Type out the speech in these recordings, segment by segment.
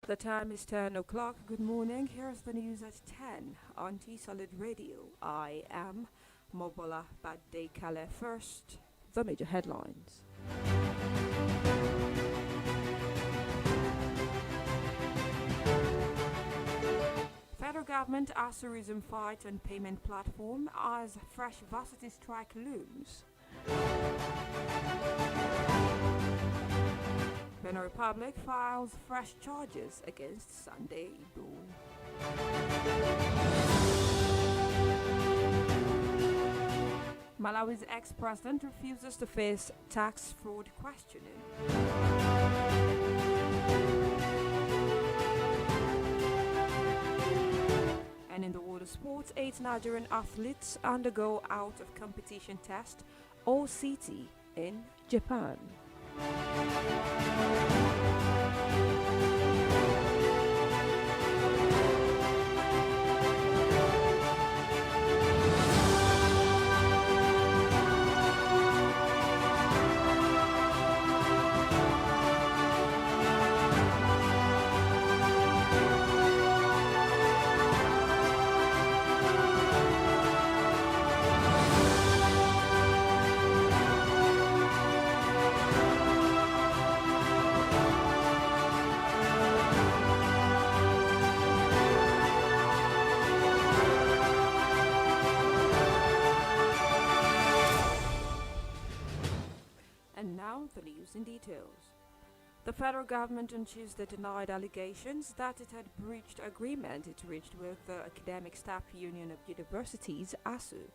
The time is 10 o'clock. Good morning. Here's the news at 10 on T-Solid Radio. I am Mobola Badde Kale. First, the major headlines. Federal government ASURism fight on payment platform as fresh varsity strike looms. Benin Republic files fresh charges against Sunday Igboho. Malawi's ex-president refuses to face tax fraud questioning. And in the world of sports, 8 Nigerian athletes undergo out of competition test OCT in Japan. And now the news in details. The federal government on Tuesday denied allegations that it had breached agreement it reached with the Academic Staff Union of Universities, ASU.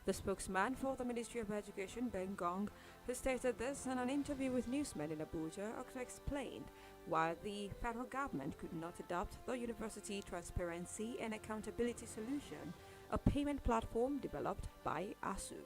The spokesman for the Ministry of Education, Ben Gong, who stated this in an interview with newsmen in Abuja, explained why the federal government could not adopt the University Transparency and Accountability Solution, a payment platform developed by ASU.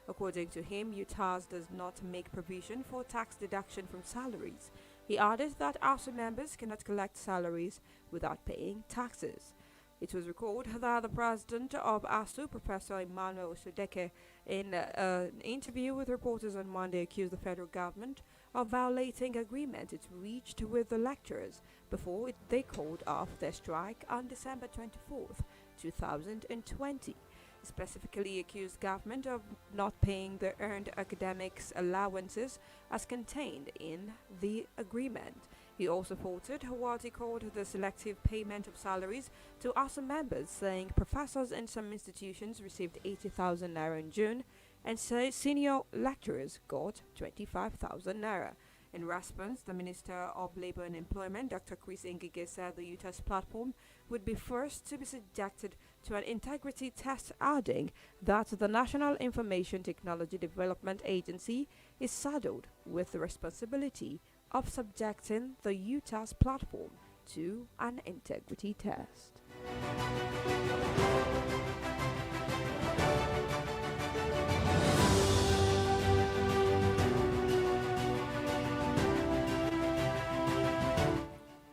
According to him, UTAS does not make provision for tax deduction from salaries. He added that ASU members cannot collect salaries without paying taxes. It was recalled that the president of ASU, Professor Emmanuel Sodeke, in an interview with reporters on Monday, accused the federal government of violating agreement it reached with the lecturers before they called off their strike on December 24th, 2020. Specifically accused government of not paying the earned academics allowances as contained in the agreement. He also faulted what he called the selective payment of salaries to ASU members, saying professors in some institutions received 80,000 naira in June and senior lecturers got 25,000 naira. In response, the Minister of Labour and Employment, Dr. Chris Ngige, said the UTAS platform would be first to be subjected to an integrity test, adding that the National Information Technology Development Agency is saddled with the responsibility of subjecting the UTAS platform to an integrity test.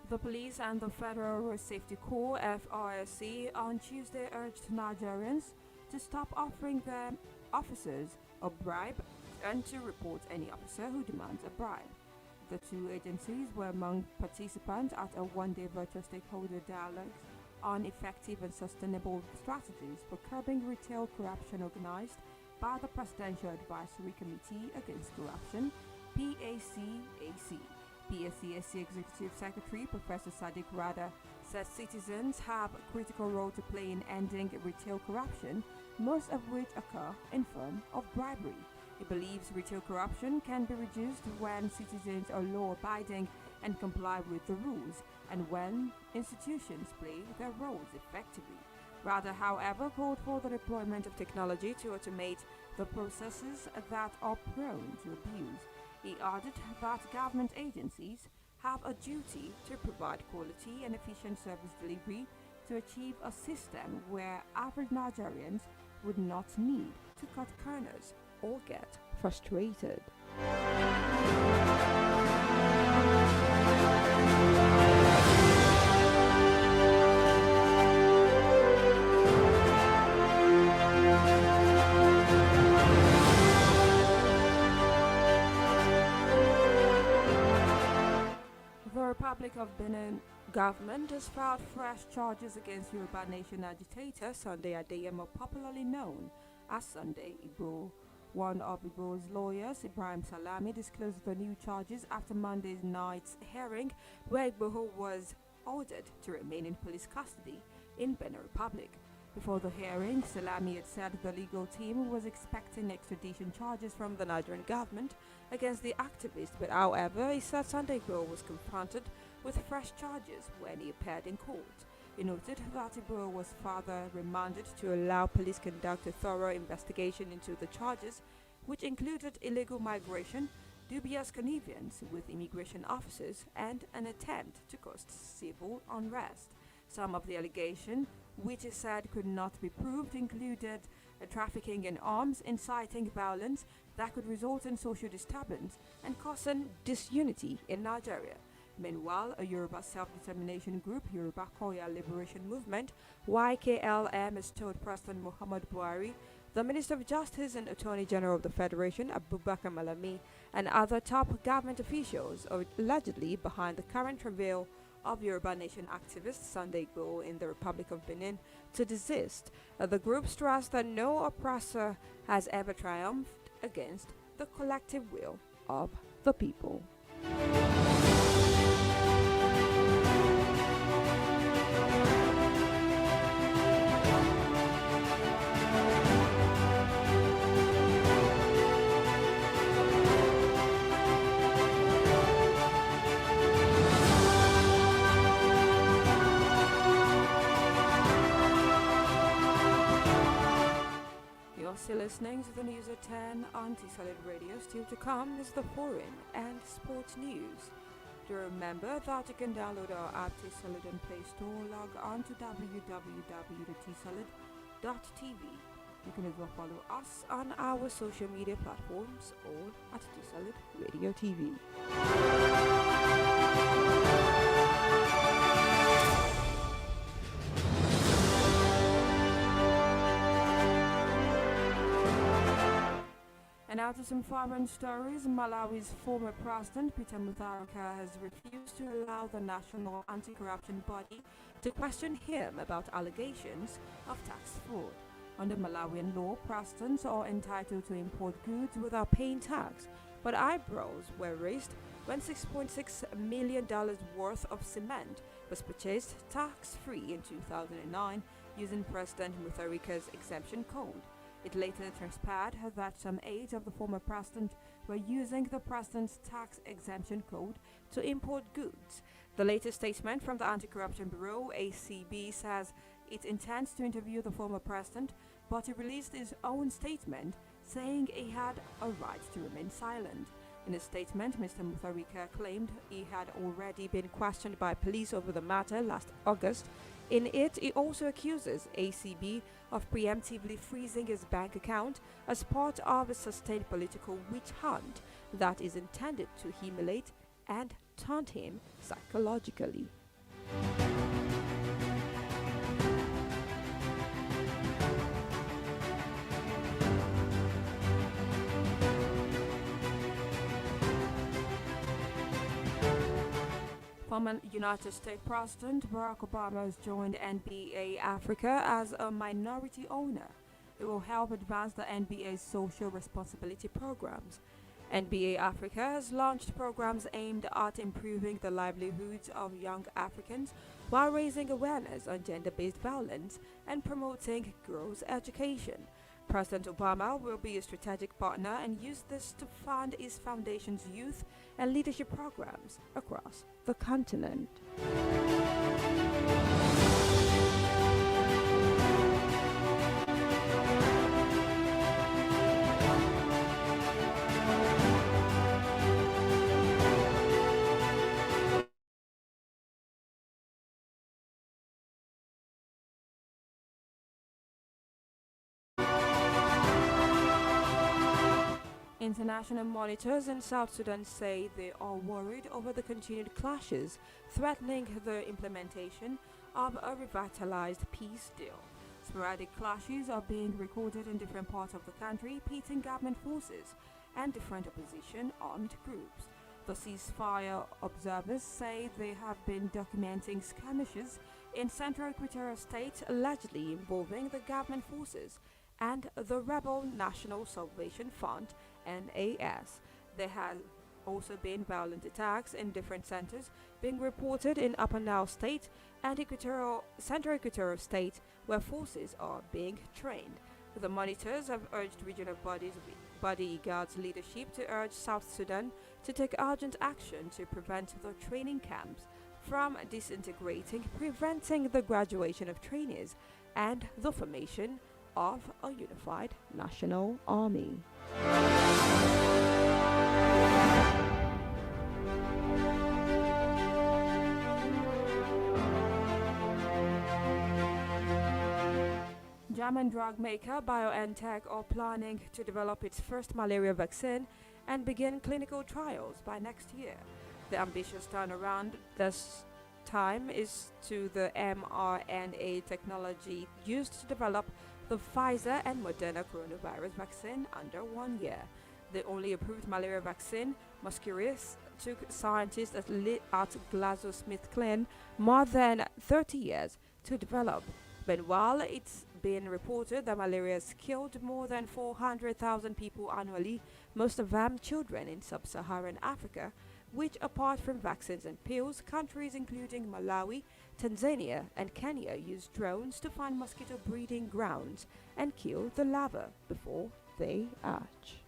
The police and the Federal Road Safety Corps (FRSC) on Tuesday urged Nigerians to stop offering their officers a bribe and to report any officer who demands a bribe. The two agencies were among participants at a one-day virtual stakeholder dialogue on effective and sustainable strategies for curbing retail corruption organized by the Presidential Advisory Committee Against Corruption, PACAC. PSCSC Executive Secretary Professor Sadiq Rada says citizens have a critical role to play in ending retail corruption, most of which occur in form of bribery. He believes retail corruption can be reduced when citizens are law-abiding and comply with the rules, and when institutions play their roles effectively. Rada, however, called for the deployment of technology to automate the processes that are prone to abuse. He added that government agencies have a duty to provide quality and efficient service delivery to achieve a system where average Nigerians would not need to cut corners or get frustrated. Republic of Benin Government has filed fresh charges against Yoruba Nation agitator Sunday Adeyemo, popularly known as Sunday Igboho. One of Igboho's lawyers, Ibrahim Salami, disclosed the new charges after Monday's night's hearing, where Igboho was ordered to remain in police custody in Benin Republic. Before the hearing, Salami had said the legal team was expecting extradition charges from the Nigerian government against the activist, but however, he said Sunday Igboho was confronted with fresh charges when he appeared in court. He noted that Igboho was further remanded to allow police conduct a thorough investigation into the charges, which included illegal migration, dubious connivance with immigration officers, and an attempt to cause civil unrest. Some of the allegations, which he said could not be proved, included trafficking in arms, inciting violence that could result in social disturbance, and causing disunity in Nigeria. Meanwhile, a Yoruba self-determination group, Yoruba Koya Liberation Movement, YKLM, has told President Muhammad Buhari, the Minister of Justice and Attorney General of the Federation, Abubakar Malami, and other top government officials are allegedly behind the current travail of Yoruba Nation activist Sunday Igboho in the Republic of Benin to desist. The group stressed that no oppressor has ever triumphed against the collective will of the people. You're still listening to the News at 10 on T-Solid Radio. Still to come is the foreign and sports news. Do remember that you can download our app T-Solid on Play Store. Log on to www.tsolid.tv. You can also follow us on our social media platforms or at T-Solid Radio TV. And now to some foreign stories. Malawi's former president, Peter Mutharika, has refused to allow the National Anti-Corruption Body to question him about allegations of tax fraud. Under Malawian law, presidents are entitled to import goods without paying tax, but eyebrows were raised when $6.6 million worth of cement was purchased tax-free in 2009 using President Mutharika's exemption code. It later transpired that some aides of the former president were using the president's tax exemption code to import goods. The latest statement from the Anti-Corruption Bureau, ACB, says it intends to interview the former president, but he released his own statement saying he had a right to remain silent. In a statement, Mr. Mutharika claimed he had already been questioned by police over the matter last August. In it, he also accuses ACB of preemptively freezing his bank account as part of a sustained political witch hunt that is intended to humiliate and taunt him psychologically. Former United States President Barack Obama has joined NBA Africa as a minority owner. It will help advance the NBA's social responsibility programs. NBA Africa has launched programs aimed at improving the livelihoods of young Africans while raising awareness on gender-based violence and promoting girls' education. President Obama will be a strategic partner and use this to fund his foundation's youth and leadership programs across the continent. International monitors in South Sudan say they are worried over the continued clashes threatening the implementation of a revitalized peace deal. Sporadic clashes are being recorded in different parts of the country, pitting government forces and different opposition armed groups. The ceasefire observers say they have been documenting skirmishes in Central Equatorial State allegedly involving the government forces and the rebel National Salvation Front (NAS). There have also been violent attacks in different centers being reported in Upper Nile State and Central Equatorial State, where forces are being trained. The monitors have urged regional body guards leadership to urge South Sudan to take urgent action to prevent the training camps from disintegrating, preventing the graduation of trainees and the formation of a unified national army. German drug maker BioNTech are planning to develop its first malaria vaccine and begin clinical trials by next year. The ambitious turnaround this time is to the mRNA technology used to develop the Pfizer and Moderna coronavirus vaccine under 1 year. The only approved malaria vaccine, Mosquirix, took scientists at GlaxoSmithKline more than 30 years to develop. But while it's been reported that malaria has killed more than 400,000 people annually, most of them children in sub-Saharan Africa, which apart from vaccines and pills, countries including Malawi, Tanzania and Kenya use drones to find mosquito breeding grounds and kill the larvae before they hatch.